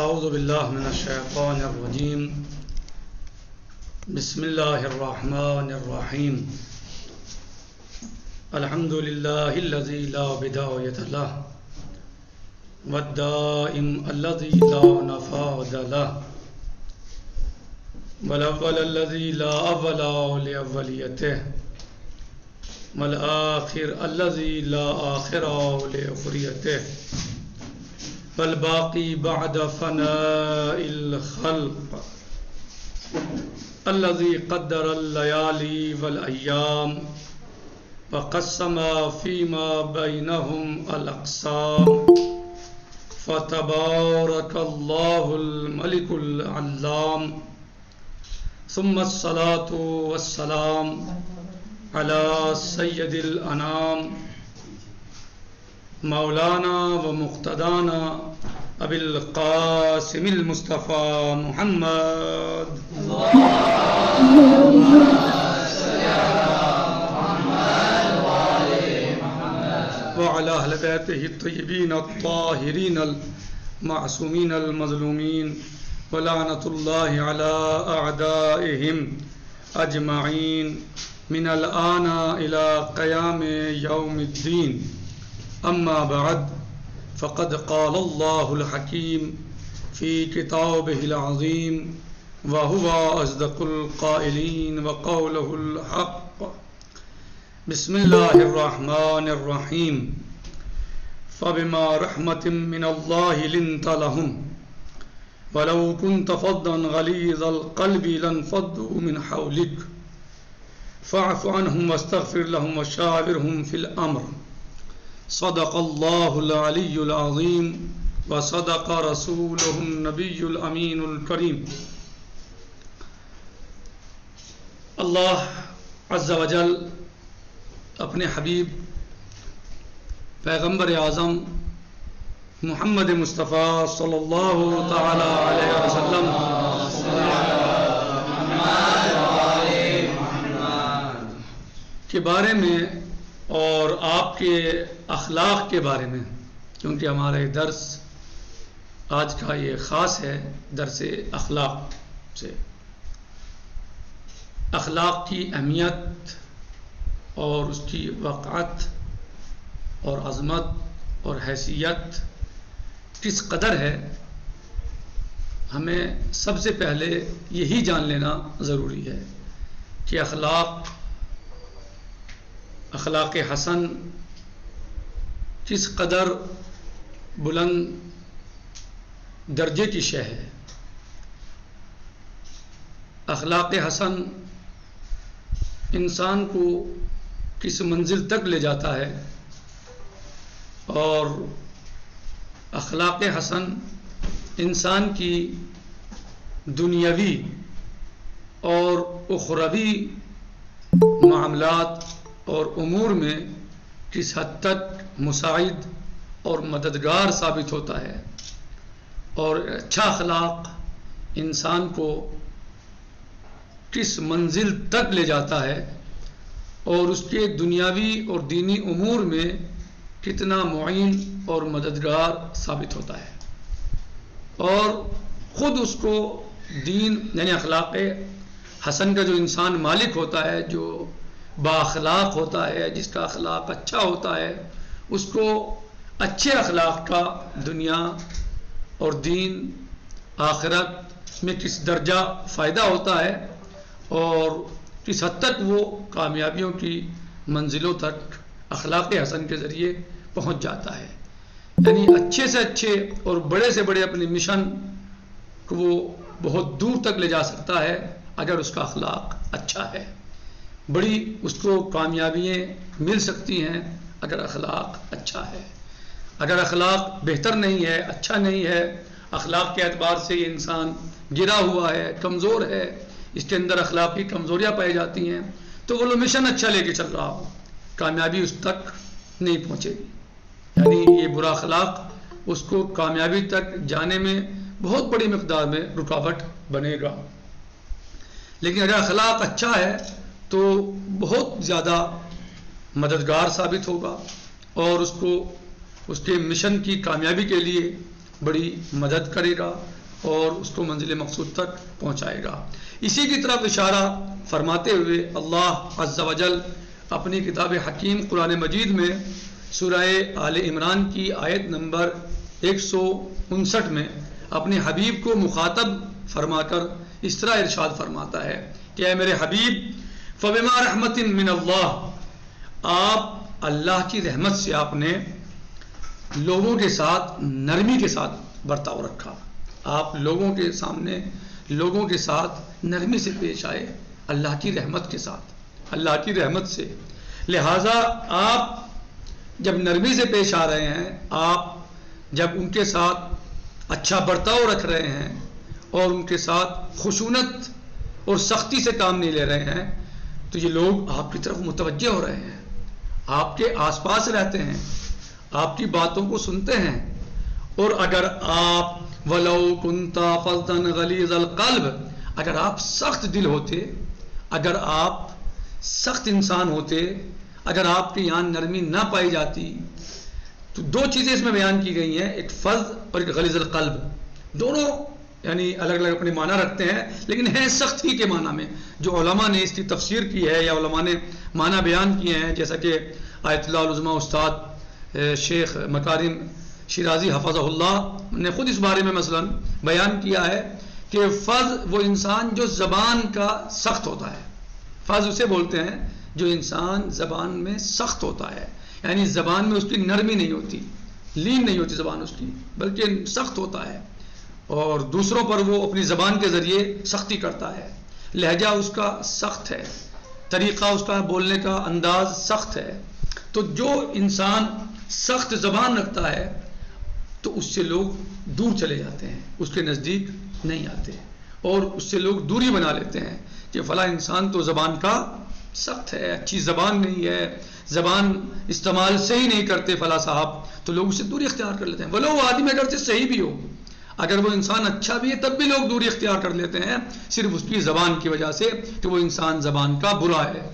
اعوذ باللہ من الشیطان الرجیم بسم اللہ الرحمن الرحیم الحمد للہ الذی لا بدایۃ لہ والدائم الذی لا نفاد لہ والاول الذی لا اول لاولیتہ والآخر الذی لا آخر لاخریتہ والباقی بعد فناء الخلق الذي قدر الليالي والأيام وقسم فيما بينهم الأقسام فتبارك الله الملك العلام ثم الصلاة والسلام على سيد الأنام مولانا ومقتدانا ابی القاسم المصطفى محمد وعلى اہل بیتہ الطیبین الطاہرین المعصومین المظلومین ولعنۃ اللہ علی اعدائہم اجمعین من الآن الى قیام یوم الدین. اما بعد فقد قال الله الحكيم في كتابه العظيم وهو أصدق القائلين وقوله الحق. بسم الله الرحمن الرحيم فبما رحمة من الله لنت لهم ولو كنت فظا غليظ القلب لانفضوا من حولك فاعف عنهم واستغفر لهم وشاورهم في الأمر. صدق اللہ العلی العظیم وصدق رسولہ النبی الامین الکریم. اللہ عز و جل اپنے حبیب پیغمبر اعظم محمد مصطفیٰ صلی اللہ تعالی علیہ وسلم کے بارے میں اور آپ کے اخلاق کے بارے میں، کیونکہ ہمارے درس آج کا یہ خاص ہے درس اخلاق سے، اخلاق کی اہمیت اور اس کی وقعت اور عظمت اور حیثیت کس قدر ہے، ہمیں سب سے پہلے یہی جان لینا ضروری ہے کہ اخلاق حسن کس قدر بلند درجے کی شے ہے. اخلاق حسن انسان کو کس منزل تک لے جاتا ہے، اور اخلاق حسن انسان کی دنیاوی اور اخروی معاملات اور امور میں کس حد تک مساعد اور مددگار ثابت ہوتا ہے. اور اچھا اخلاق انسان کو کس منزل تک لے جاتا ہے اور اس کے دنیاوی اور دینی امور میں کتنا معین اور مددگار ثابت ہوتا ہے. اور خود اس کو دین یعنی اخلاق حسن کا جو انسان مالک ہوتا ہے، جو با اخلاق ہوتا ہے، جس کا اخلاق اچھا ہوتا ہے، اس کو اچھے اخلاق کا دنیا اور دین آخرت میں کس درجہ فائدہ ہوتا ہے اور کس حد تک وہ کامیابیوں کی منزلوں تک اخلاق حسن کے ذریعے پہنچ جاتا ہے. یعنی اچھے سے اچھے اور بڑے سے بڑے اپنے مشن کو وہ بہت دور تک لے جا سکتا ہے اگر اس کا اخلاق اچھا ہے. بڑی اس کو کامیابیاں مل سکتی ہیں اگر اخلاق اچھا ہے. اگر اخلاق بہتر نہیں ہے، اچھا نہیں ہے، اخلاق کے اعتبار سے یہ انسان گرا ہوا ہے، کمزور ہے، اس کے اندر اخلاقی کمزوریاں پائی جاتی ہیں، تو وہ مشن اچھا لے کے چل رہا ہو، کامیابی اس تک نہیں پہنچے گی. یعنی یہ برا اخلاق اس کو کامیابی تک جانے میں بہت بڑی مقدار میں رکاوٹ بنے گا. لیکن اگر اخلاق اچھا ہے تو بہت زیادہ مددگار ثابت ہوگا اور اس کو اس کے مشن کی کامیابی کے لیے بڑی مدد کرے گا اور اس کو منزل مقصود تک پہنچائے گا۔ اسی کی طرف اشارہ فرماتے ہوئے اللہ عز و جل اپنی کتاب حکیم قرآن مجید میں سورہ آل عمران کی آیت نمبر 159 میں اپنے حبیب کو مخاطب فرما کر اس طرح ارشاد فرماتا ہے کہ اے میرے حبیب فبما رحمت من اللہ، آپ اللہ کی رحمت سے آپ نے لوگوں کے ساتھ نرمی کے ساتھ برتاؤ رکھا، آپ لوگوں کے سامنے لوگوں کے ساتھ نرمی سے پیش آئے، اللہ کی رحمت کے ساتھ، اللہ کی رحمت سے۔ لہٰذا آپ جب نرمی سے پیش آ رہے ہیں، آپ جب ان کے ساتھ اچھا برتاؤ رکھ رہے ہیں اور ان کے ساتھ خشونت اور سختی سے کام نہیں لے رہے ہیں، تو یہ لوگ آپ کی طرف متوجہ ہو رہے ہیں، آپ کے آس پاس رہتے ہیں، آپ کی باتوں کو سنتے ہیں۔ اور اگر آپ وَلَوْ كُنْتَ فَظًّا غَلِيظَ الْقَلْبِ، اگر آپ سخت دل ہوتے، اگر آپ سخت انسان ہوتے، اگر آپ کے یہاں نرمی نہ پائی جاتی، تو دو چیزیں اس میں بیان کی گئی ہیں، ایک فظ اور ایک غلیظ القلب، دونوں یعنی الگ الگ اپنے معنی رکھتے ہیں لیکن ہیں سختی کے معنی میں۔ جو علماء نے اس کی تفسیر کی ہے یا علماء نے معنی بیان کیے ہیں، جیسا کہ آیت اللہ العظمہ استاد شیخ مکارم شیرازی حفظہ اللہ نے خود اس بارے میں مثلا بیان کیا ہے کہ فظ وہ انسان جو زبان کا سخت ہوتا ہے، فظ اسے بولتے ہیں جو انسان زبان میں سخت ہوتا ہے، یعنی زبان میں اس کی نرمی نہیں ہوتی، لین نہیں ہوتی زبان اس کی، بلکہ سخت ہوتا ہے اور دوسروں پر وہ اپنی زبان کے ذریعے سختی کرتا ہے، لہجہ اس کا سخت ہے، طریقہ اس کا بولنے کا انداز سخت ہے۔ تو جو انسان سخت زبان رکھتا ہے تو اس سے لوگ دور چلے جاتے ہیں، اس کے نزدیک نہیں آتے اور اس سے لوگ دوری بنا لیتے ہیں کہ فلاں انسان تو زبان کا سخت ہے، اچھی زبان نہیں ہے، زبان استعمال صحیح نہیں کرتے فلاں صاحب، تو لوگ اس سے دوری اختیار کر لیتے ہیں، بھلے وہ آدمی اگرچہ صحیح بھی ہو، اگر وہ انسان اچھا بھی ہے تب بھی لوگ دوری اختیار کر لیتے ہیں صرف اس کی زبان کی وجہ سے کہ وہ انسان زبان کا برا ہے،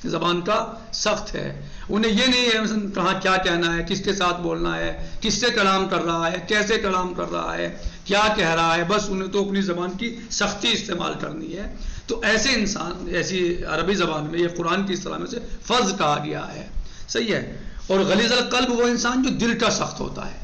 زبان کا سخت ہے۔ انہیں یہ نہیں ہے مثلا کہاں کیا کہنا ہے، کس کے ساتھ بولنا ہے، کس سے کلام کر رہا ہے، کیسے کلام کر رہا ہے، کیا کہہ رہا ہے، بس انہیں تو اپنی زبان کی سختی استعمال کرنی ہے۔ تو ایسے انسان ایسی عربی زبان میں یہ قرآن کی اصطلاح میں سے فظ کہا گیا ہے، صحیح ہے۔ اور غلیظ القلب وہ انسان جو دل کا سخت ہوتا ہے،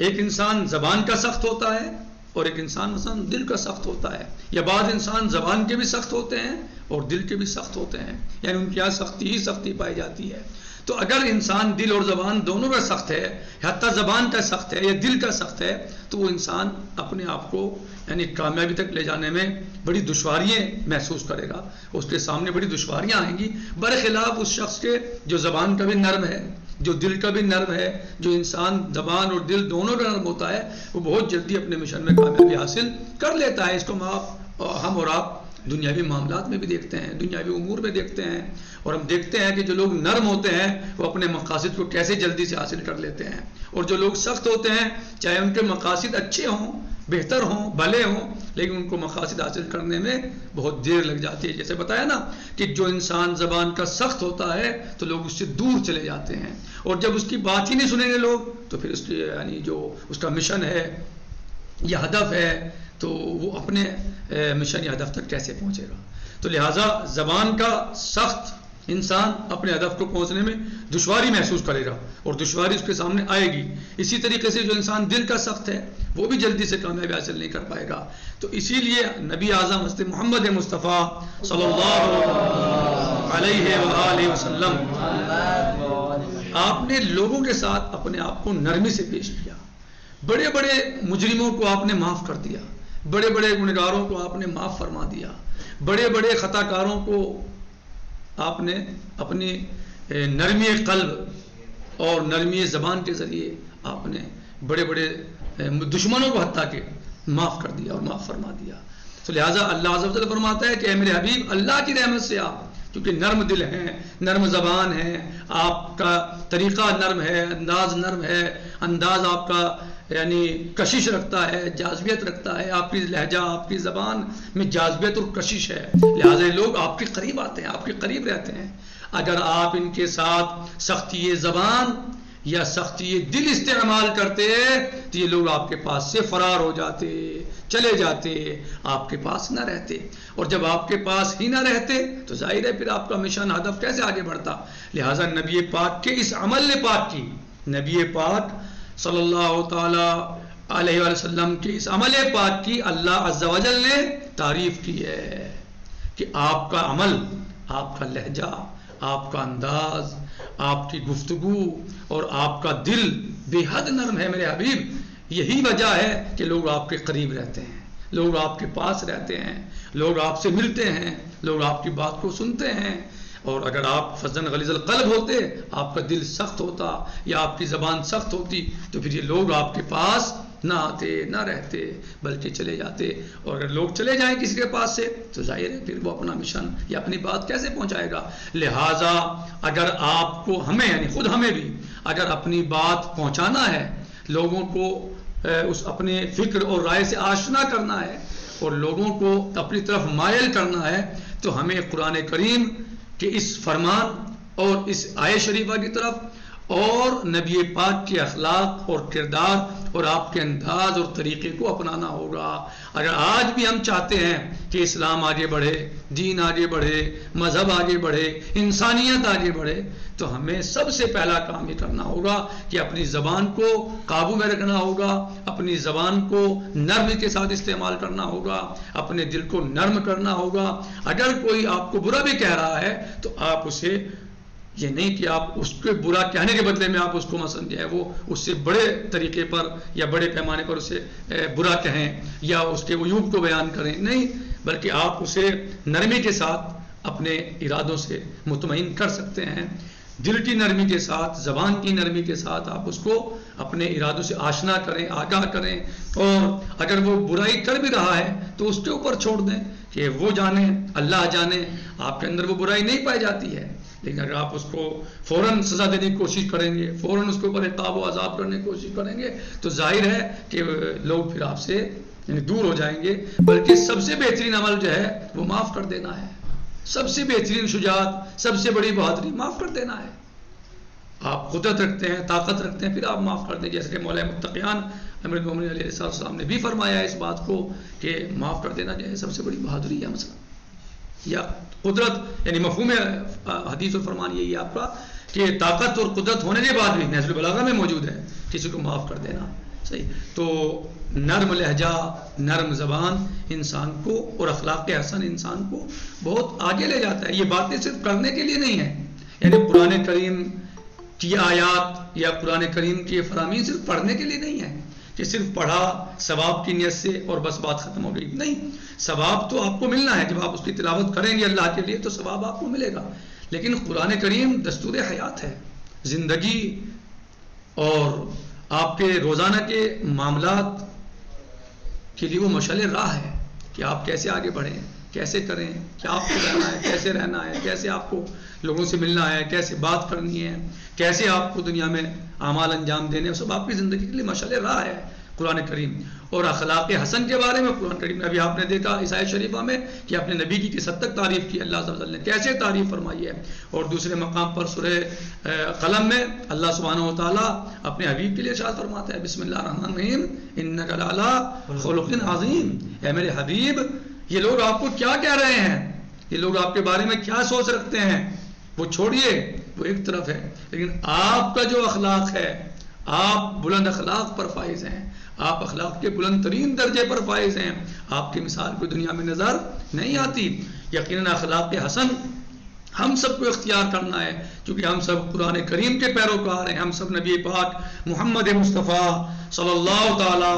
ایک انسان زبان کا سخت ہوتا ہے اور ایک انسان مثلا دل کا سخت ہوتا ہے، یا بعض انسان زبان کے بھی سخت ہوتے ہیں اور دل کے بھی سخت ہوتے ہیں، یعنی ان کے یہاں سختی ہی سختی پائی جاتی ہے۔ تو اگر انسان دل اور زبان دونوں کا سخت ہے، حتیٰ زبان کا سخت ہے یا دل کا سخت ہے، تو وہ انسان اپنے آپ کو یعنی کامیابی تک لے جانے میں بڑی دشواریاں محسوس کرے گا، اس کے سامنے بڑی دشواریاں آئیں گی، برخلاف اس شخص کے جو زبان کا بھی نرم ہے، جو دل کا بھی نرم ہے۔ جو انسان زبان اور دل دونوں کا نرم ہوتا ہے وہ بہت جلدی اپنے مشن میں کامیابی حاصل کر لیتا ہے۔ اس کو ہم اور آپ دنیاوی معاملات میں بھی دیکھتے ہیں، دنیاوی امور میں دیکھتے ہیں، اور ہم دیکھتے ہیں کہ جو لوگ نرم ہوتے ہیں وہ اپنے مقاصد کو کیسے جلدی سے حاصل کر لیتے ہیں، اور جو لوگ سخت ہوتے ہیں چاہے ان کے مقاصد اچھے ہوں، بہتر ہوں، بھلے ہوں، لیکن ان کو مقاصد حاصل کرنے میں بہت دیر لگ جاتی ہے۔ جیسے بتایا نا کہ جو انسان زبان کا سخت ہوتا ہے تو لوگ اس سے دور چلے جاتے ہیں، اور جب اس کی بات ہی نہیں سنیں گے لوگ تو پھر اس کی یعنی جو اس کا مشن ہے یا ہدف ہے تو وہ اپنے مشن یا ہدف تک کیسے پہنچے گا۔ تو لہٰذا زبان کا سخت انسان اپنے ہدف کو پہنچنے میں دشواری محسوس کرے گا اور دشواری اس کے سامنے آئے گی۔ اسی طریقے سے جو انسان دل کا سخت ہے وہ بھی جلدی سے کامیابی حاصل نہیں کر پائے گا۔ تو اسی لیے نبی اعظم حضرت محمد مصطفیٰ صلی اللہ علیہ وآلہ وسلم آپ نے لوگوں کے ساتھ اپنے آپ کو نرمی سے پیش کیا، بڑے بڑے مجرموں کو آپ نے معاف کر دیا، بڑے بڑے گنہگاروں کو آپ نے معاف فرما دیا، بڑے بڑے خطا کاروں کو آپ نے اپنی نرمی قلب اور نرمی زبان کے ذریعے آپ نے بڑے بڑے دشمنوں کو حتیٰ کہ معاف کر دیا اور معاف فرما دیا۔ تو لہٰذا اللہ عز و جل فرماتا ہے کہ اے میرے حبیب اللہ کی رحمت سے آپ کیونکہ نرم دل ہیں، نرم زبان ہے، آپ کا طریقہ نرم ہے، انداز نرم ہے، انداز آپ کا یعنی کشش رکھتا ہے، جاذبیت رکھتا ہے، آپ کی لہجہ آپ کی زبان میں جاذبیت اور کشش ہے، لہٰذا لوگ آپ کے قریب آتے ہیں، آپ کے قریب رہتے ہیں۔ اگر آپ ان کے ساتھ سختی زبان یا سختی دل استعمال کرتے تو یہ لوگ آپ کے پاس سے فرار ہو جاتے، چلے جاتے، آپ کے پاس نہ رہتے. اور جب آپ کے پاس ہی نہ رہتے تو ظاہر ہے پھر آپ کا مشن ہدف کیسے آگے بڑھتا. لہٰذا نبی پاک کے اس عمل پاک کی، نبی پاک صلی اللہ تعالی علیہ وسلم کے اس عمل پاک کی اللہ عز و جل نے تعریف کی ہے کہ آپ کا عمل، آپ کا لہجہ، آپ کا انداز، آپ کی گفتگو اور آپ کا دل بے حد نرم ہے میرے حبیب. یہی وجہ ہے کہ لوگ آپ کے قریب رہتے ہیں، لوگ آپ کے پاس رہتے ہیں، لوگ آپ سے ملتے ہیں، لوگ آپ کی بات کو سنتے ہیں. اور اگر آپ فظاً غلیظ القلب ہوتے، آپ کا دل سخت ہوتا یا آپ کی زبان سخت ہوتی تو پھر یہ لوگ آپ کے پاس نہ آتے، نہ رہتے، بلکہ چلے جاتے. اور اگر لوگ چلے جائیں کسی کے پاس سے تو ظاہر ہے پھر وہ اپنا مشن یا اپنی بات کیسے پہنچائے گا. لہٰذا اگر آپ کو، ہمیں یعنی خود ہمیں بھی اگر اپنی بات پہنچانا ہے، لوگوں کو اس اپنے فکر اور رائے سے آشنا کرنا ہے اور لوگوں کو اپنی طرف مائل کرنا ہے تو ہمیں قرآن کریم کے اس فرمان اور اس آیت شریفہ کی طرف اور نبی پاک کے اخلاق اور کردار اور آپ کے انداز اور طریقے کو اپنانا ہوگا. اگر آج بھی ہم چاہتے ہیں کہ اسلام آگے بڑھے، دین آگے بڑھے، مذہب آگے بڑھے، انسانیت آگے بڑھے تو ہمیں سب سے پہلا کام یہ کرنا ہوگا کہ اپنی زبان کو قابو میں رکھنا ہوگا، اپنی زبان کو نرمی کے ساتھ استعمال کرنا ہوگا، اپنے دل کو نرم کرنا ہوگا. اگر کوئی آپ کو برا بھی کہہ رہا ہے تو آپ اسے، یہ نہیں کہ آپ اس کے برا کہنے کے بدلے میں آپ اس کو مثلا جو ہے وہ اس سے بڑے طریقے پر یا بڑے پیمانے پر اسے برا کہیں یا اس کے عیوب کو بیان کریں، نہیں، بلکہ آپ اسے نرمی کے ساتھ اپنے ارادوں سے مطمئن کر سکتے ہیں. دل کی نرمی کے ساتھ، زبان کی نرمی کے ساتھ آپ اس کو اپنے ارادوں سے آشنا کریں، آگاہ کریں. اور اگر وہ برائی کر بھی رہا ہے تو اس کے اوپر چھوڑ دیں کہ وہ جانے، اللہ جانے، آپ کے اندر وہ برائی نہیں پائی جاتی ہے. لیکن اگر آپ اس کو فوراً سزا دینے کی کوشش کریں گے، فوراً اس کے اوپر عقاب و عذاب کرنے کی کوشش کریں گے تو ظاہر ہے کہ لوگ پھر آپ سے یعنی دور ہو جائیں گے. بلکہ سب سے بہترین عمل جو ہے وہ معاف کر دینا ہے. سب سے بہترین شجاعت، سب سے بڑی بہادری معاف کر دینا ہے. آپ قدرت رکھتے ہیں، طاقت رکھتے ہیں، پھر آپ معاف کر دیں. جیسے کہ مولا متقیان امیر المومنین علیہ السلام نے بھی فرمایا ہے اس بات کو کہ معاف کر دینا جو ہے سب سے بڑی بہادری ہے. مثلا یا قدرت، یعنی مفہوم حدیث و فرمان یہی ہے آپ کا کہ طاقت اور قدرت ہونے کے بعد بھی نہج البلاغہ میں موجود ہے کسی کو معاف کر دینا. صحیح. تو نرم لہجہ، نرم زبان انسان کو اور اخلاق حسن انسان کو بہت آگے لے جاتا ہے. یہ باتیں صرف کرنے کے لیے نہیں ہیں، یعنی قرآن کریم کی آیات یا قرآن کریم کی فرامین صرف پڑھنے کے لیے نہیں ہے کہ صرف پڑھا ثواب کی نیت سے اور بس بات ختم ہو گئی. نہیں، ثواب تو آپ کو ملنا ہے. جب آپ اس کی تلاوت کریں گے اللہ کے لیے تو ثواب آپ کو ملے گا. لیکن قرآن کریم دستور حیات ہے، زندگی اور آپ کے روزانہ کے معاملات کے لیے وہ مشعل راہ ہے کہ آپ کیسے آگے بڑھیں، کیسے کریں، کیا آپ کو رہنا ہے، کیسے رہنا ہے، کیسے آپ کو لوگوں سے ملنا ہے، کیسے بات کرنی ہے، کیسے آپ کو دنیا میں اعمال انجام دینے ہیں. سب آپ کی زندگی کے لیے مشعل راہ ہے قرآن کریم. اور اخلاق حسن کے بارے میں قرآن کریم نے ابھی آپ نے دیکھا اس آیت شریفہ میں کہ اپنے نبی کی کس حد تک تعریف کی اللہ عز و جل نے، کیسے تعریف فرمائی ہے. اور دوسرے مقام پر سورہ قلم میں اللہ سبحانہ و تعالیٰ اپنے حبیب کے لیے ارشاد فرماتا ہے بسم اللہ الرحمن الرحیم انک لعلی خلق عظیم. اے میرے حبیب، یہ لوگ آپ کو کیا کہہ رہے ہیں، یہ لوگ آپ کے بارے میں کیا سوچ رکھتے ہیں، وہ چھوڑیے، وہ ایک طرف ہے. لیکن آپ کا جو اخلاق ہے، آپ بلند اخلاق پر فائز ہیں، آپ اخلاق کے بلند ترین درجے پر فائز ہیں. آپ کی مثال کوئی دنیا میں نظر نہیں آتی. یقیناً اخلاق حسن ہم سب کو اختیار کرنا ہے کیونکہ ہم سب قرآن کریم کے پیروکار ہیں. ہم سب نبی پاک محمد مصطفیٰ صلی اللہ تعالی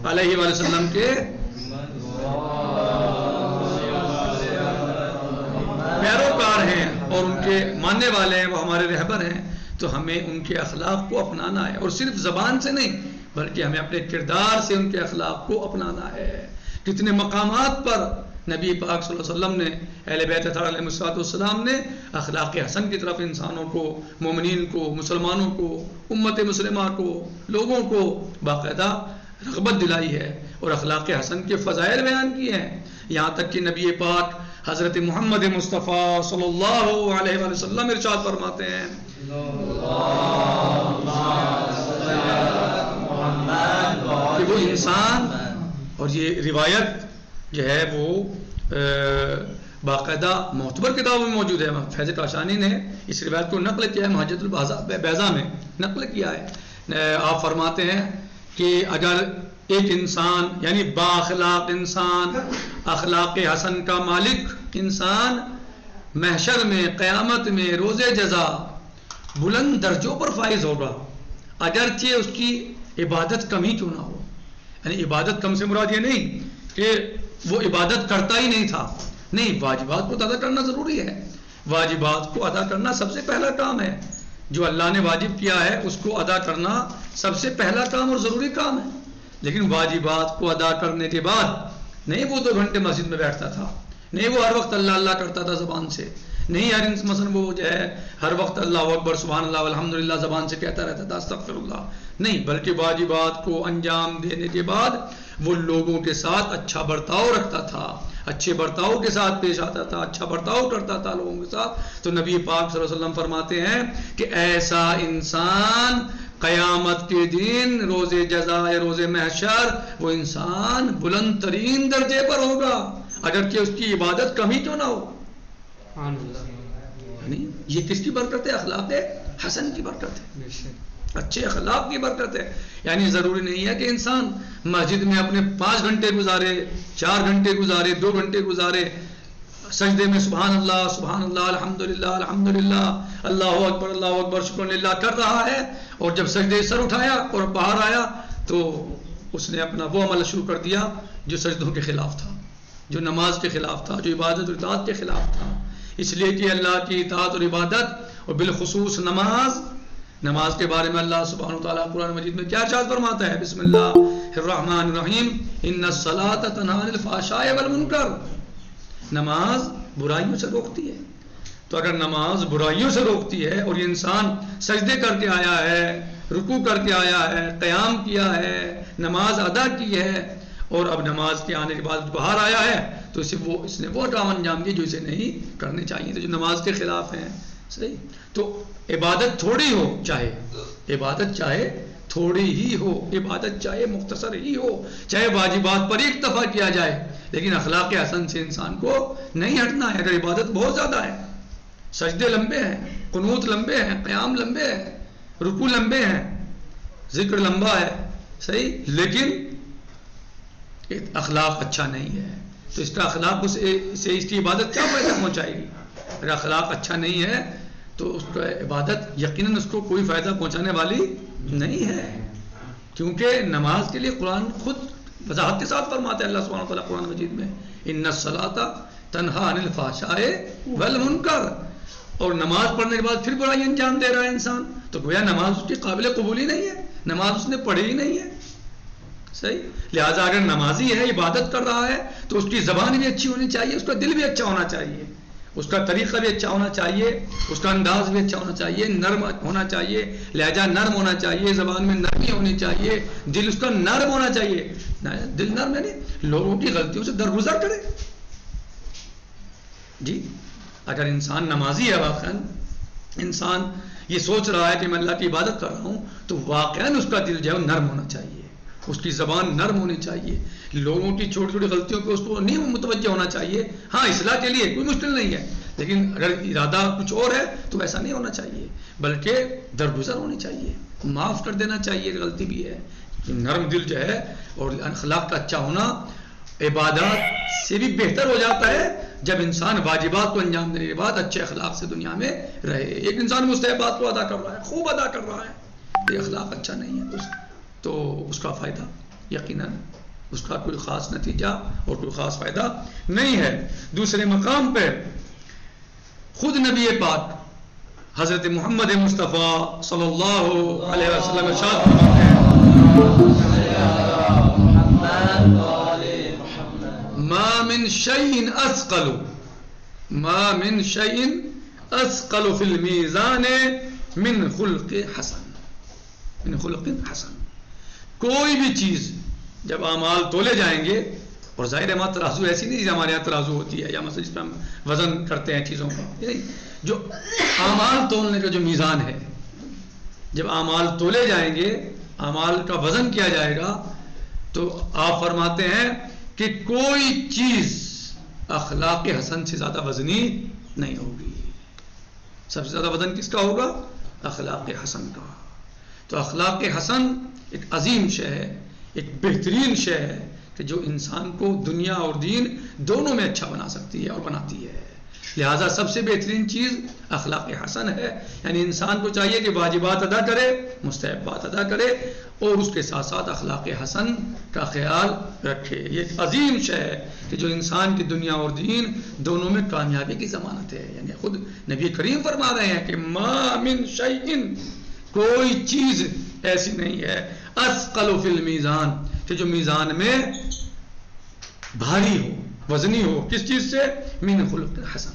علیہ وسلم کے پیروکار ہیں اور ان کے ماننے والے ہیں، وہ ہمارے رہبر ہیں. تو ہمیں ان کے اخلاق کو اپنانا ہے اور صرف زبان سے نہیں بلکہ ہمیں اپنے کردار سے ان کے اخلاق کو اپنانا ہے. کتنے مقامات پر نبی پاک صلی اللہ علیہ وسلم نے، اہل بیت اطہار علیہ السلام نے اخلاق حسن کی طرف انسانوں کو، مومنین کو، مسلمانوں کو، امت مسلمہ کو، لوگوں کو باقاعدہ رغبت دلائی ہے اور اخلاق حسن کے فضائل بیان کیے ہیں. یہاں تک کہ نبی پاک حضرت محمد مصطفیٰ صلی اللہ علیہ وسلم ارشاد فرماتے ہیں کہ وہ انسان، اور یہ روایت جو ہے وہ باقاعدہ معتبر کتابوں میں موجود ہے. فیض کاشانی نے اس روایت کو نقل کیا ہے، محجت البیضاء میں نقل کیا ہے. آپ فرماتے ہیں کہ اگر ایک انسان یعنی بااخلاق انسان، اخلاق حسن کا مالک انسان محشر میں، قیامت میں، روز جزا بلند درجوں پر فائز ہوگا، اگرچہ اس کی عبادت کم ہی کیوں نہ ہو. یعنی عبادت کم سے مراد یہ نہیں کہ وہ عبادت کرتا ہی نہیں تھا، نہیں، واجبات کو ادا کرنا ضروری ہے. واجبات کو ادا کرنا سب سے پہلا کام ہے. جو اللہ نے واجب کیا ہے اس کو ادا کرنا سب سے پہلا کام اور ضروری کام ہے. لیکن واجبات کو ادا کرنے کے بعد نہیں وہ 2 گھنٹے مسجد میں بیٹھتا تھا، نہیں وہ ہر وقت اللہ اللہ کرتا تھا زبان سے، نہیں مثلا وہ جو ہے ہر وقت اللہ اکبر سبحان اللہ الحمدللہ زبان سے کہتا رہتا تھا استغفر اللہ، نہیں، بلکہ واجبات کو انجام دینے کے بعد وہ لوگوں کے ساتھ اچھا برتاؤ رکھتا تھا، اچھے برتاؤ کے ساتھ پیش آتا تھا، اچھا برتاؤ کرتا تھا لوگوں کے ساتھ. تو نبی پاک صلی اللہ علیہ وسلم فرماتے ہیں کہ ایسا انسان قیامت کے دن روز جزا یا روز محشر وہ انسان بلند ترین درجے پر ہوگا، اگرچہ اس کی عبادت کم ہی کیوں نہ ہو. یعنی یہ کس کی برکت ہے؟ اخلاق حسن کی برکت ہے، اچھے اخلاق کی برکت ہے. یعنی ضروری نہیں ہے کہ انسان مسجد میں اپنے 5 گھنٹے گزارے، 4 گھنٹے گزارے، 2 گھنٹے گزارے، سجدے میں سبحان اللہ الحمدللہ الحمدللہ اللہ اکبر شکر للہ کر رہا ہے، اور جب سجدے سر اٹھایا اور باہر آیا تو اس نے اپنا وہ عمل شروع کر دیا جو سجدوں کے خلاف تھا، جو نماز کے خلاف تھا، جو عبادت اور اطاعت کے خلاف تھا. اس لیے کہ اللہ کی اطاعت اور عبادت اور بالخصوص نماز کے بارے میں اللہ سبحانہ وتعالیٰ قرآن مجید میں کیا ارشاد فرماتا ہے؟ بسم اللہ الرحمن الرحیم ان الصلاۃ تنہی عن الفحشاء والمنکر. نماز برائیوں سے روکتی ہے. تو اگر نماز برائیوں سے روکتی ہے اور یہ انسان سجدے کر کے آیا ہے، رکوع کر کے آیا ہے، قیام کیا ہے، نماز ادا کی ہے، اور اب نماز کے آنے کے بعد باہر آیا ہے تو اس نے وہ کام انجام دیے جو اسے نہیں کرنے چاہیے تھے، جو نماز کے خلاف ہیں. صحیح. تو عبادت تھوڑی ہو، عبادت چاہے تھوڑی ہی ہو، عبادت چاہے مختصر ہی ہو، چاہے واجبات پر ہی اکتفا کیا جائے، لیکن اخلاق حسن سے انسان کو نہیں ہٹنا ہے. اگر عبادت بہت زیادہ ہے، سجدے لمبے ہیں، قنوت لمبے ہیں، قیام لمبے ہیں، رکوع لمبے ہیں، ذکر لمبا ہے، صحیح، لیکن اخلاق اچھا نہیں ہے، تو اس کا اخلاق اسے اس کی عبادت کیا فائدہ پہنچائے گی؟ اگر اخلاق اچھا نہیں ہے تو اس کا عبادت یقیناً اس کو کوئی فائدہ پہنچانے والی نہیں ہے. کیونکہ نماز کے لیے قرآن خود وضاحت کے ساتھ فرماتا ہے اللہ سبحانہ وتعالیٰ قرآن مجید میں ان الصلاۃ تنہی عن الفحشاء والمنکر. اور نماز پڑھنے کے بعد پھر برائی انجام دے رہا ہے انسان، تو گویا نماز اس کی قابل قبول ہی نہیں ہے، نماز اس نے پڑھی ہی نہیں ہے. صحیح. لہٰذا اگر نمازی ہے، عبادت کر رہا ہے، تو اس کی زبان بھی اچھی ہونی چاہیے، اس کا دل بھی اچھا ہونا چاہیے، اس کا طریقہ بھی اچھا ہونا چاہیے، اس کا انداز بھی اچھا ہونا چاہیے، نرم ہونا چاہیے، لہجہ نرم ہونا چاہیے، زبان میں نرمی ہونی چاہیے، دل اس کا نرم ہونا چاہیے. دل نرم یعنی لوگوں کی غلطیوں سے درگزر کرے. جی اگر انسان نمازی ہے، واقعاً انسان یہ سوچ رہا ہے کہ میں اللہ کی عبادت کر رہا ہوں، تو واقعاً اس کا دل جو ہے نرم ہونا چاہیے، اس کی زبان نرم ہونی چاہیے، لوگوں کی چھوٹی چھوٹی غلطیوں پہ اس کو نہیں متوجہ ہونا چاہیے. ہاں اصلاح کے لیے کوئی مشکل نہیں ہے، لیکن اگر ارادہ کچھ اور ہے تو ایسا نہیں ہونا چاہیے، بلکہ درگزر ہونی چاہیے، معاف کر دینا چاہیے غلطی بھی ہے. نرم دل جو ہے اور اخلاق کا اچھا ہونا عبادات سے بھی بہتر ہو جاتا ہے جب انسان واجبات کو انجام دینے کے بعد اچھے اخلاق سے دنیا میں رہے. ایک انسان مستحبات کو ادا کر رہا ہے، خوب ادا کر رہا ہے، یہ اخلاق اچھا نہیں ہے تو اس کا فائدہ یقیناً اس کا کوئی خاص نتیجہ اور کوئی خاص فائدہ نہیں ہے. دوسرے مقام پہ خود نبی پاک حضرت محمد مصطفیٰ صلی اللہ علیہ وسلم ارشاد فرماتے ہیں ما من شيء اثقل في الميزان من خلق حسن. کوئی بھی چیز جب اعمال تولے جائیں گے، اور ظاہر ہے ترازو ایسی نہیں جیسے ہمارے یہاں ترازو ہوتی ہے یا مثلا جس پہ ہم وزن کرتے ہیں چیزوں کا، جو اعمال تولنے کا جو میزان ہے، جب اعمال تولے جائیں گے اعمال کا وزن کیا جائے گا تو آپ فرماتے ہیں کہ کوئی چیز اخلاق حسن سے زیادہ وزنی نہیں ہوگی. سب سے زیادہ وزن کس کا ہوگا؟ اخلاق حسن کا. تو اخلاق حسن ایک عظیم شے ہے، ایک بہترین شے ہے کہ جو انسان کو دنیا اور دین دونوں میں اچھا بنا سکتی ہے اور بناتی ہے. لہذا سب سے بہترین چیز اخلاق حسن ہے. یعنی انسان کو چاہیے کہ واجبات ادا کرے، مستحبات ادا کرے اور اس کے ساتھ ساتھ اخلاق حسن کا خیال رکھے. یہ ایک عظیم شے ہے کہ جو انسان کی دنیا اور دین دونوں میں کامیابی کی ضمانت ہے. یعنی خود نبی کریم فرما رہے ہیں کہ ما من شیء، کوئی چیز ایسی نہیں ہے اثقل فی المیزان، کہ جو میزان میں بھاری ہو، وزنی ہو. کس چیز سے؟ من خلق حسن،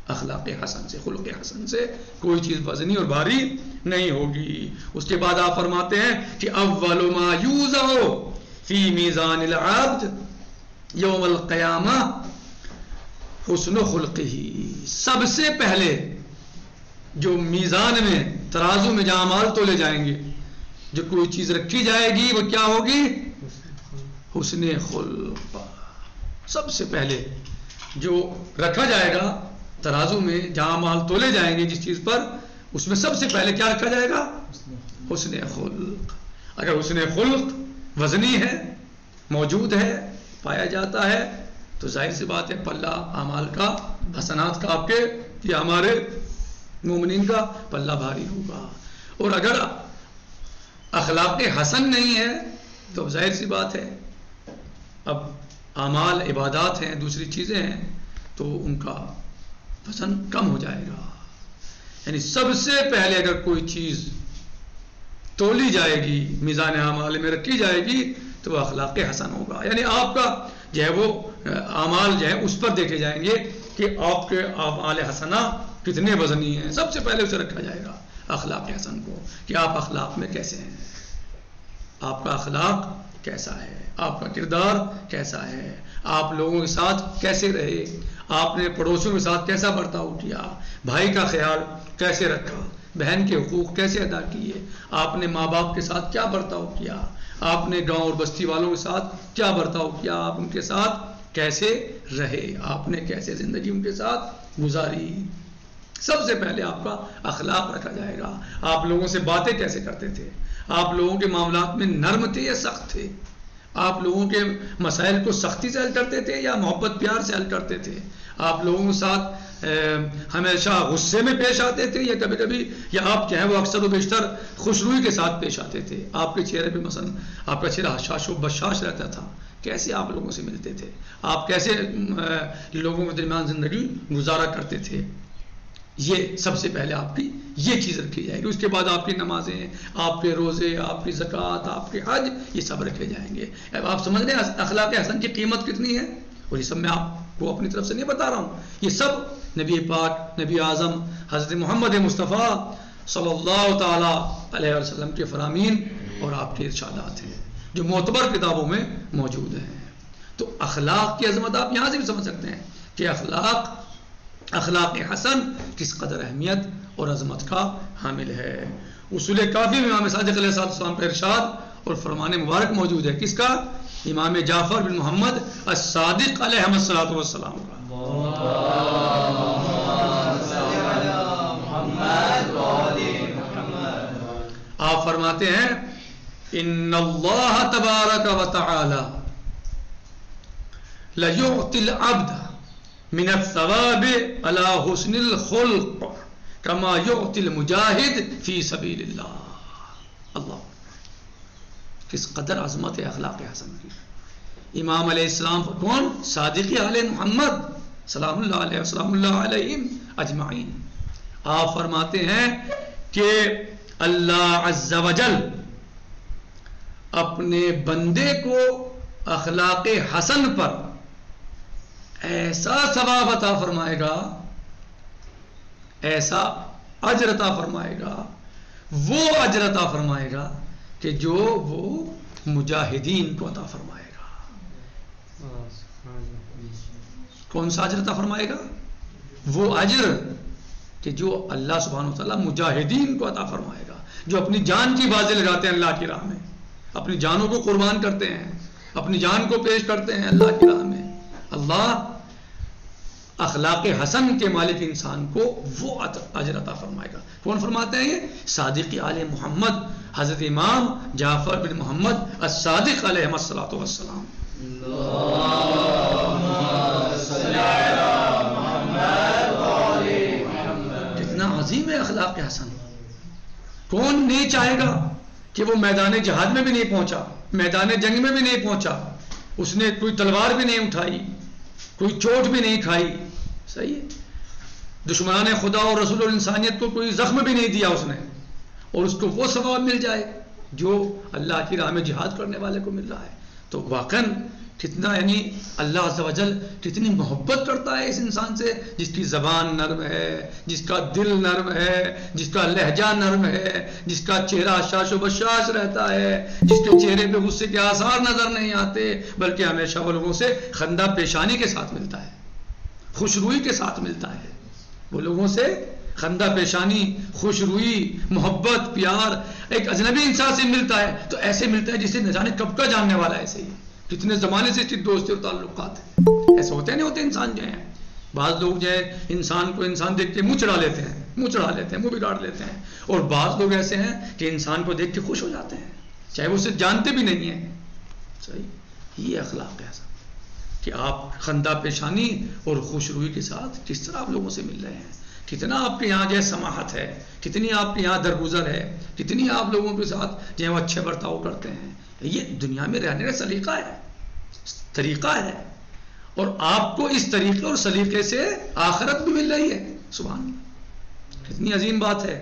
اخلاق حسن سے، خلق حسن سے کوئی چیز وزنی اور بھاری نہیں ہوگی. اس کے بعد آپ فرماتے ہیں کہ اول ما یوضع فی میزان العبد یوم القیامہ حسن خلقہ. سب سے پہلے جو میزان میں، ترازو میں جہاں مال تولے جائیں گے، جو کوئی چیز رکھی جائے گی وہ کیا ہوگی؟ حسن خلق. سب سے پہلے جو رکھا جائے گا ترازو میں، جہاں مال تولے جائیں گے جس چیز پر، اس میں سب سے پہلے کیا رکھا جائے گا؟ حسن خلق. اگر حسن خلق وزنی ہے، موجود ہے، پایا جاتا ہے تو ظاہر سی بات ہے پلہ اعمال کا، حسنات کا، آپ کے یا ہمارے مومنین کا پلہ بھاری ہوگا. اور اگر اخلاق حسن نہیں ہے تو ظاہر سی بات ہے اب اعمال، عبادات ہیں، دوسری چیزیں ہیں تو ان کا وزن کم ہو جائے گا. یعنی سب سے پہلے اگر کوئی چیز تولی جائے گی، میزان اعمال میں رکھی جائے گی تو وہ اخلاق حسن ہوگا. یعنی آپ کا جو ہے وہ اعمال جو ہے اس پر دیکھے جائیں گے کہ آپ کے اعمال حسنہ کتنے وزنی ہیں. سب سے پہلے اسے رکھا جائے گا اخلاق حسن کو کہ آپ اخلاق میں کیسے ہیں، آپ کا اخلاق کیسا ہے، آپ کا کردار کیسا ہے، آپ لوگوں کے ساتھ کیسے رہے، آپ نے پڑوسیوں کے ساتھ کیسا برتاؤ کیا، بھائی کا خیال کیسے رکھا، بہن کے حقوق کیسے ادا کیے، آپ نے ماں باپ کے ساتھ کیا برتاؤ کیا، آپ نے گاؤں اور بستی والوں کے ساتھ کیا برتاؤ کیا، آپ ان کے ساتھ کیسے رہے، آپ نے کیسے زندگی ان کے ساتھ گزاری. سب سے پہلے آپ کا اخلاق رکھا جائے گا. آپ لوگوں سے باتیں کیسے کرتے تھے، آپ لوگوں کے معاملات میں نرم تھے یا سخت تھے، آپ لوگوں کے مسائل کو سختی سے حل کرتے تھے یا محبت پیار سے حل کرتے تھے، آپ لوگوں کے ساتھ ہمیشہ غصے میں پیش آتے تھے یا کبھی کبھی، یا آپ جو ہے وہ اکثر و بیشتر خوشروئی کے ساتھ پیش آتے تھے. آپ کے چہرے پہ مثلا آپ کا چہرہ حشاش و بشاش رہتا تھا. کیسے آپ لوگوں سے ملتے تھے، آپ کیسے لوگوں کے درمیان زندگی گزارا کرتے تھے. یہ سب سے پہلے آپ کی یہ چیز رکھی جائے گی. اس کے بعد آپ کی نمازیں، آپ کے روزے، آپ کی زکوٰۃ، آپ کے حج، یہ سب رکھے جائیں گے. اب آپ سمجھ رہے ہیں اخلاق حسن کی قیمت کتنی ہے. اور یہ سب میں آپ کو اپنی طرف سے نہیں بتا رہا ہوں، یہ سب نبی پاک، نبی اعظم حضرت محمد مصطفیٰ صلی اللہ تعالی علیہ وسلم کے فرامین اور آپ کے ارشادات ہیں جو معتبر کتابوں میں موجود ہیں. تو اخلاق کی عظمت آپ یہاں سے بھی سمجھ سکتے ہیں کہ اخلاق حسن کس قدر اہمیت اور عظمت کا حامل ہے. اصول کافی میں امام صادق علیہ السلام کا ارشاد اور فرمان مبارک موجود ہے. کس کا؟ امام جعفر بن محمد الصادق علیہ السلام کا. آپ فرماتے ہیں ان اللہ تبارک و تعالی لیعطی العبد من الثواب على حسن الخلق كما يعطي المجاهد في سبيل الله. اللہ، کس قدر عظمت ہے اخلاق حسن کی. امام علیہ السلام کون؟ صادق آل محمد سلام اللہ علیہ وسلام اللہ علیہم اجمعین. آپ فرماتے ہیں کہ اللہ عز و جل اپنے بندے کو اخلاق حسن پر ایسا ثواب عطا فرمائے گا، ایسا اجر عطا فرمائے گا، وہ اجر عطا فرمائے گا کہ جو وہ مجاہدین کو عطا فرمائے گا. کون سا اجر عطا فرمائے گا؟ وہ اجر کہ جو اللہ سبحانہ وتعالی مجاہدین کو عطا فرمائے گا. جو اپنی جان کی بازی لگاتے ہیں اللہ کی راہ میں، اپنی جانوں کو قربان کرتے ہیں، اپنی جان کو پیش کرتے ہیں اللہ کی راہ میں، اللہ اخلاق حسن کے مالک انسان کو وہ اجر عطا فرمائے گا۔ کون فرماتے ہیں یہ؟ صادق آل محمد حضرت امام جعفر بن محمد الصادق علیہ الصلوۃ والسلام۔ کتنا عظیم ہے اخلاق حسن۔ کون نہیں چاہے گا کہ وہ میدان جہاد میں بھی نہیں پہنچا، میدان جنگ میں بھی نہیں پہنچا، اس نے کوئی تلوار بھی نہیں اٹھائی، کوئی چوٹ بھی نہیں کھائی، صحیح ہے، دشمنان خدا اور رسول الانسانیت کو کوئی زخم بھی نہیں دیا اس نے، اور اس کو وہ ثواب مل جائے جو اللہ کی راہ میں جہاد کرنے والے کو مل رہا ہے، تو واقعاً کتنا یعنی اللہ عز و جل کتنی محبت کرتا ہے اس انسان سے جس کی زبان نرم ہے، جس کا دل نرم ہے، جس کا لہجہ نرم ہے، جس کا چہرہ شاش و بشاش رہتا ہے، جس کے چہرے پہ غصے کے آثار نظر نہیں آتے، بلکہ ہمیشہ وہ لوگوں سے خندہ پیشانی کے ساتھ ملتا ہے، خوش روئی کے ساتھ ملتا ہے، وہ لوگوں سے خندہ پیشانی، خوش روئی، محبت، پیار ایک اجنبی انسان سے ملتا ہے تو ایسے ملتا ہے جسے نہ جانے کب کا جاننے والا ہے، ایسے ہی کتنے زمانے سے اس کی دوستی اور تعلقات ہیں، ایسے ہوتے نہیں ہوتے انسان جو ہیں، بعض لوگ جو ہے انسان کو انسان دیکھ کے منہ چڑھا لیتے ہیں، منہ بگاڑ لیتے ہیں، اور بعض لوگ ایسے ہیں کہ انسان کو دیکھ کے خوش ہو جاتے ہیں چاہے وہ اسے جانتے بھی نہیں ہیں، صحیح، یہ اخلاق ہے ایسا کہ آپ خندہ پیشانی اور خوش روئی کے ساتھ کس طرح آپ لوگوں سے مل رہے ہیں، کتنا آپ کے یہاں جو ہے سماحت ہے، کتنی آپ کے یہاں درگزر ہے، کتنی آپ لوگوں کے ساتھ جو ہے وہ اچھے برتاؤ کرتے ہیں، یہ دنیا میں رہنے کا سلیقہ ہے، طریقہ ہے، اور آپ کو اس طریقے اور سلیقے سے آخرت بھی مل رہی ہے، سبحان اللہ، کتنی عظیم بات ہے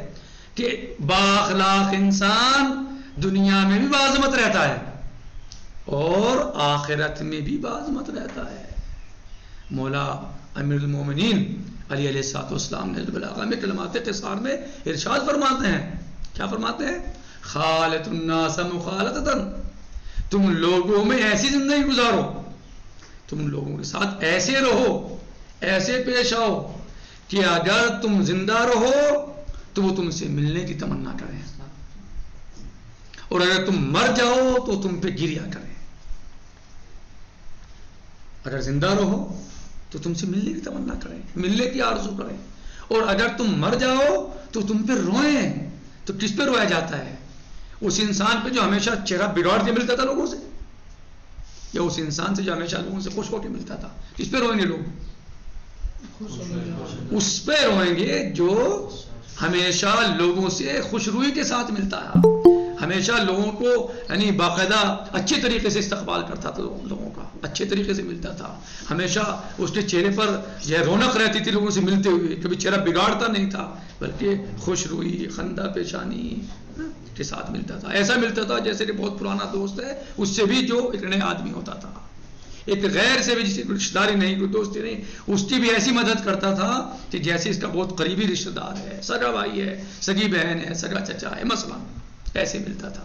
کہ با اخلاق انسان دنیا میں بھی باعظمت رہتا ہے اور آخرت میں بھی باعظمت رہتا ہے۔ مولا امیر المومنین علی علیہ الصلوۃ والسلام نے البلاغہ میں کلمات قصار میں ارشاد فرماتے ہیں، کیا فرماتے ہیں؟ خالط الناس مخالطۃ، تم لوگوں میں ایسی زندگی گزارو، تم لوگوں کے ساتھ ایسے رہو، ایسے پیش آؤ کہ اگر تم زندہ رہو تو وہ تم سے ملنے کی تمنا کریں، اور اگر تم مر جاؤ تو تم پہ گریا کریں۔ اگر زندہ رہو تو تم سے ملنے کی تمنا کریں، ملنے کی آرزو کریں، اور اگر تم مر جاؤ تو تم پہ روئیں۔ تو کس پہ رویا جاتا ہے؟ اس انسان پہ جو ہمیشہ چہرہ بگاڑ کے ملتا تھا لوگوں سے، یا اس انسان سے جو ہمیشہ لوگوں سے خوش ہو کے ملتا تھا؟ کس پہ روئیں گے لوگ؟ اس پہ روئیں گے جو ہمیشہ لوگوں سے خوش روئی کے ساتھ ملتا ہے، ہمیشہ لوگوں کو یعنی باقاعدہ اچھے طریقے سے استقبال کرتا تھا، لوگوں کا اچھے طریقے سے ملتا تھا، ہمیشہ اس کے چہرے پر یہ رونق رہتی تھی لوگوں سے ملتے ہوئے، کبھی چہرہ بگاڑتا نہیں تھا، بلکہ خوش روئی، خندہ پیشانی کے ساتھ ملتا تھا۔ ایسا ملتا تھا جیسے کہ بہت پرانا دوست ہے اس سے بھی جو ایک نئے آدمی ہوتا تھا، ایک غیر سے بھی جس کی کوئی رشتہ داری نہیں، کوئی دوستی نہیں، اس کی بھی ایسی مدد کرتا تھا کہ جیسے اس کا بہت قریبی رشتہ دار ہے، سگا بھائی ہے، سگی بہن ہے، سگا چچا ہے، مثلا ایسے ملتا تھا،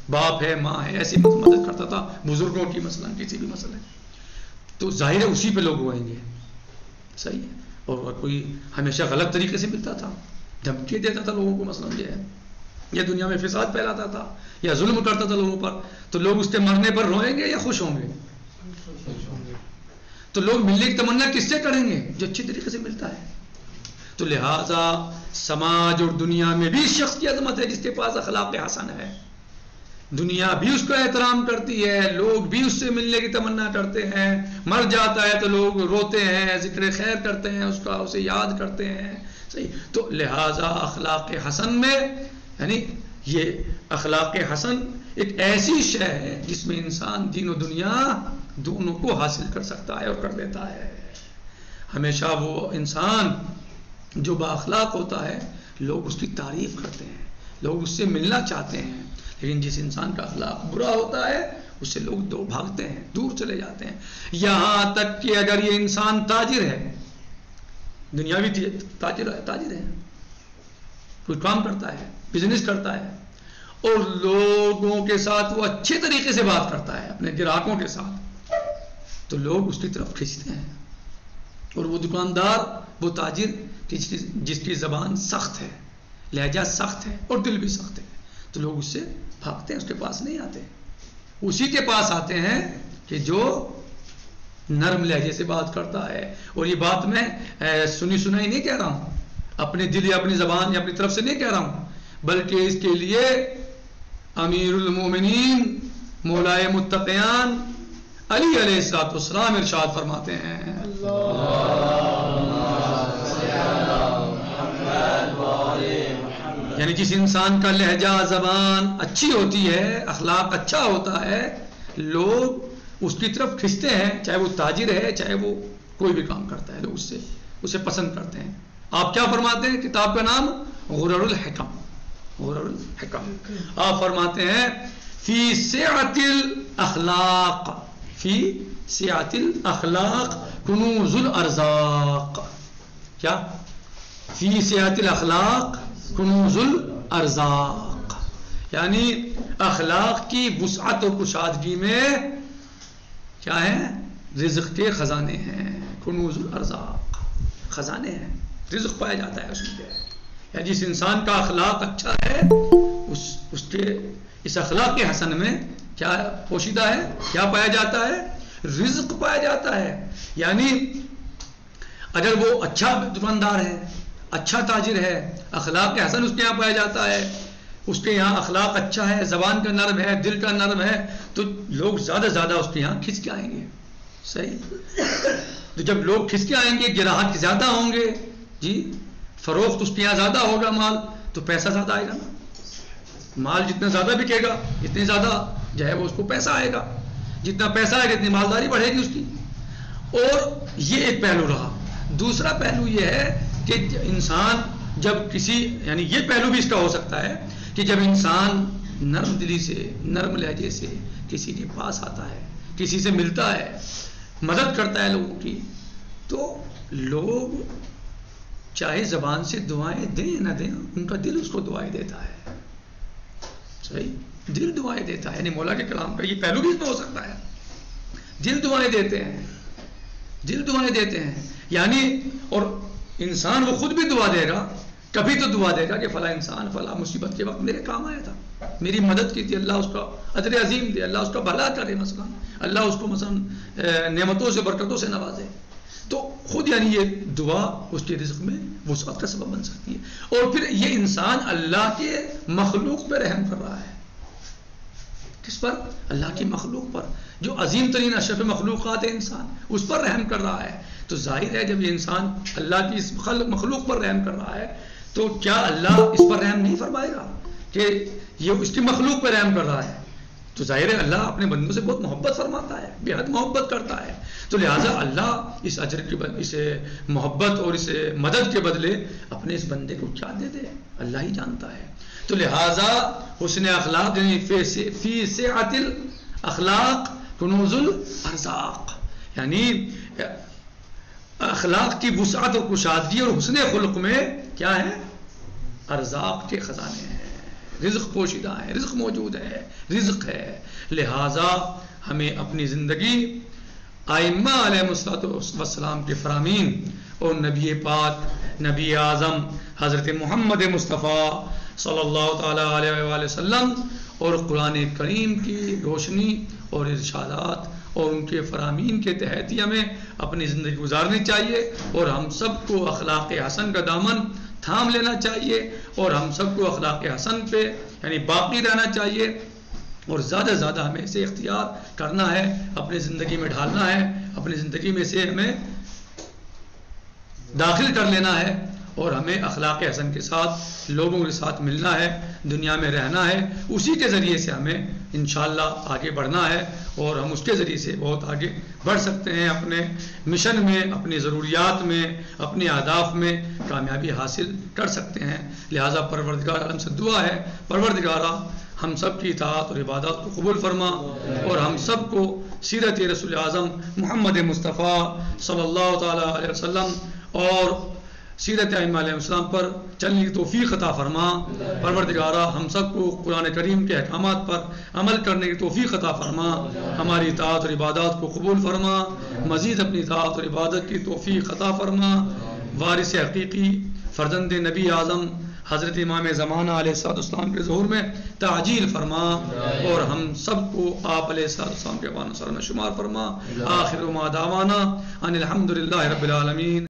باپ ہے، ماں ہے، ایسی مدد کرتا تھا، بزرگوں کی مثلا کسی بھی مسئلے، تو ظاہر ہے اسی پہ لوگ ہوئیں گے، صحیح ہے۔ اور کوئی ہمیشہ غلط طریقے سے ملتا تھا، دھمکی دیتا تھا لوگوں کو، مثلا یہ ہے، یا دنیا میں فساد پھیلاتا تھا، یا ظلم کرتا تھا لوگوں پر، تو لوگ اس کے مرنے پر روئیں گے یا خوش ہوں گے؟ تو لوگ ملنے کی تمنا کس سے کریں گے؟ جو اچھی طریقے سے ملتا ہے۔ تو لہذا سماج اور دنیا میں بھی شخص کی عظمت ہے جس کے پاس اخلاق حسن ہے، دنیا بھی اس کا احترام کرتی ہے، لوگ بھی اس سے ملنے کی تمنا کرتے ہیں، مر جاتا ہے تو لوگ روتے ہیں، ذکر خیر کرتے ہیں اس کا، اسے یاد کرتے ہیں، صحیح۔ تو لہذا اخلاق حسن میں یعنی یہ اخلاق حسن ایک ایسی شے ہے جس میں انسان دین و دنیا دونوں کو حاصل کر سکتا ہے اور کر لیتا ہے۔ ہمیشہ وہ انسان جو با اخلاق ہوتا ہے لوگ اس کی تعریف کرتے ہیں، لوگ اس سے ملنا چاہتے ہیں، لیکن جس انسان کا اخلاق برا ہوتا ہے اس سے لوگ دور بھاگتے ہیں، دور چلے جاتے ہیں، یہاں تک کہ اگر یہ انسان تاجر ہے، دنیاوی تاجر ہے، کوئی کام کرتا ہے، بزنس کرتا ہے، اور لوگوں کے ساتھ وہ اچھے طریقے سے بات کرتا ہے اپنے گراہکوں کے ساتھ، تو لوگ اس کی طرف کھینچتے ہیں، اور وہ دکاندار، وہ تاجر جس کی زبان سخت ہے، لہجہ سخت ہے اور دل بھی سخت ہے، تو لوگ اس سے بھاگتے ہیں، اس کے پاس نہیں آتے، اسی کے پاس آتے ہیں کہ جو نرم لہجے سے بات کرتا ہے. اور یہ بات میں سنی سنائی نہیں کہہ رہا ہوں، اپنے دل یا اپنی زبان یا اپنی طرف سے نہیں کہہ رہا ہوں، بلکہ اس کے لیے امیر المومنین مولائے متقیان علی علیہ السلام ارشاد فرماتے ہیں، یعنی جس انسان کا لہجہ زبان اچھی ہوتی ہے، اخلاق اچھا ہوتا ہے، لوگ اس کی طرف کھنچتے ہیں، چاہے وہ تاجر ہے چاہے وہ کوئی بھی کام کرتا ہے، لوگ اسے پسند کرتے ہیں. آپ کیا فرماتے ہیں؟ کتاب کا نام غرر الحکم، غرر الحکم. آپ فرماتے ہیں فی سعۃ الاخلاق، فی سعۃ الاخلاق کنوز الارزاق. کیا؟ فی سعۃ الاخلاق کنوز الارزاق، یعنی اخلاق کی وسعت و کشادگی میں کیا ہے؟ رزق کے خزانے ہیں. کنوز الارزاق، خزانے ہیں، رزق پایا جاتا ہے اس میں. یا جس انسان کا اخلاق اچھا ہے اس کے اس اخلاق کے حسن میں کیا پوشیدہ ہے؟ کیا پایا جاتا ہے؟ رزق پایا جاتا ہے. یعنی اگر وہ اچھا دکاندار ہے، اچھا تاجر ہے، اخلاق کے حسن اس کے یہاں پایا جاتا ہے، اس کے یہاں اخلاق اچھا ہے، زبان کا نرم ہے، دل کا نرم ہے، تو لوگ زیادہ سے زیادہ اس کے یہاں کھنچ کے آئیں گے. صحیح؟ تو جب لوگ کھنچ کے آئیں گے، گراہک زیادہ ہوں گے، جی فروخت اس کے یہاں زیادہ ہوگا مال، تو پیسہ زیادہ آئے گا نا. مال جتنا زیادہ بکے گا اتنی زیادہ جو ہے وہ اس کو پیسہ آئے گا، جتنا پیسہ آئے گا اتنی مالداری بڑھے گی اس کی. اور یہ ایک پہلو رہا. دوسرا پہلو یہ ہے کہ انسان جب کسی، یعنی یہ پہلو بھی اس کا ہو سکتا ہے کہ جب انسان نرم دلی سے، نرم لہجے سے کسی کے پاس آتا ہے، کسی سے ملتا ہے، مدد کرتا ہے لوگوں کی، تو لوگ چاہے زبان سے دعائیں دیں نہ دیں، ان کا دل اس کو دعائیں دیتا ہے. صحیح؟ دل دعائیں دیتا ہے. یعنی مولا کے کلام کا یہ پہلو بھی اس میں ہو سکتا ہے. دل دعائیں دیتے ہیں، دل دعائیں دیتے ہیں. یعنی اور انسان وہ خود بھی دعا دے گا، کبھی تو دعا دے گا کہ فلاں انسان فلاں مصیبت کے وقت میرے کام آیا تھا، میری مدد کی تھی، اللہ اس کا اجر عظیم دے، اللہ اس کا بھلا کرے، مثلا اللہ اس کو مثلا نعمتوں سے برکتوں سے نوازے. تو خود یعنی یہ دعا اس کے رزق میں وسعت کا سبب بن سکتی ہے. اور پھر یہ انسان اللہ کے مخلوق پہ رحم کر رہا ہے. کس پر؟ اللہ کی مخلوق پر، جو عظیم ترین اشرف مخلوقات ہے انسان، اس پر رحم کر رہا ہے. تو ظاہر ہے جب یہ انسان اللہ کی اس مخلوق پر رحم کر رہا ہے تو کیا اللہ اس پر رحم نہیں فرمائے گا کہ یہ اس کی مخلوق پر رحم کر رہا ہے؟ تو ظاہر ہے اللہ اپنے بندوں سے بہت محبت فرماتا ہے، بے حد محبت کرتا ہے. تو لہٰذا اللہ اس اجر کی اس محبت اور اس مدد کے بدلے اپنے اس بندے کو کیا دے دے، اللہ ہی جانتا ہے. تو لہٰذا حسن اخلاق یعنی فی سعۃ الاخلاق کنوز الارزاق، یعنی اخلاق کی وسعت اور کشادگی اور حسن خلق میں کیا ہے؟ ارزاق کے خزانے ہیں، رزق پوشیدہ ہے، رزق موجود ہے، رزق ہے. لہٰذا ہمیں اپنی زندگی ائمہ علیہ السلام کے فرامین اور نبی پاک نبی اعظم حضرت محمد مصطفیٰ صلی اللہ تعالیٰ علیہ وآلہ وسلم اور قرآن کریم کی روشنی اور ارشادات اور ان کے فرامین کے تحت ہی ہمیں اپنی زندگی گزارنی چاہیے. اور ہم سب کو اخلاق حسن کا دامن تھام لینا چاہیے، اور ہم سب کو اخلاق حسن پہ یعنی باقی رہنا چاہیے، اور زیادہ سے زیادہ ہمیں اسے اختیار کرنا ہے، اپنی زندگی میں ڈھالنا ہے، اپنی زندگی میں سے ہمیں داخل کر لینا ہے، اور ہمیں اخلاق حسن کے ساتھ لوگوں کے ساتھ ملنا ہے، دنیا میں رہنا ہے. اسی کے ذریعے سے ہمیں انشاءاللہ آگے بڑھنا ہے، اور ہم اس کے ذریعے سے بہت آگے بڑھ سکتے ہیں، اپنے مشن میں، اپنی ضروریات میں، اپنے اہداف میں کامیابی حاصل کر سکتے ہیں. لہٰذا پروردگار عالم سے دعا ہے، پروردگارہ ہم سب کی اطاعت اور عبادات کو قبول فرما، اور ہم سب کو سیرت رسول اعظم محمد مصطفیٰ صلی اللہ تعالیٰ علیہ وسلم اور سیرت ائمہ علیہ السلام پر چلنے کی توفیق عطا فرما. پروردگارہ ہم سب کو قرآن کریم کے احکامات پر عمل کرنے کی توفیق عطا فرما، ہماری اطاعت اور عبادات کو قبول فرما، مزید اپنی اطاعت اور عبادت کی توفیق عطا فرما. وارث حقیقی فرزند نبی اعظم حضرت امام زمانہ علیہ السلام کے ظہور میں تعجیل فرما اور ہم سب کو آپ علیہ السلام کے وانصار میں شمار فرما. آخر ما دعوانا ان الحمد للہ رب العالمین.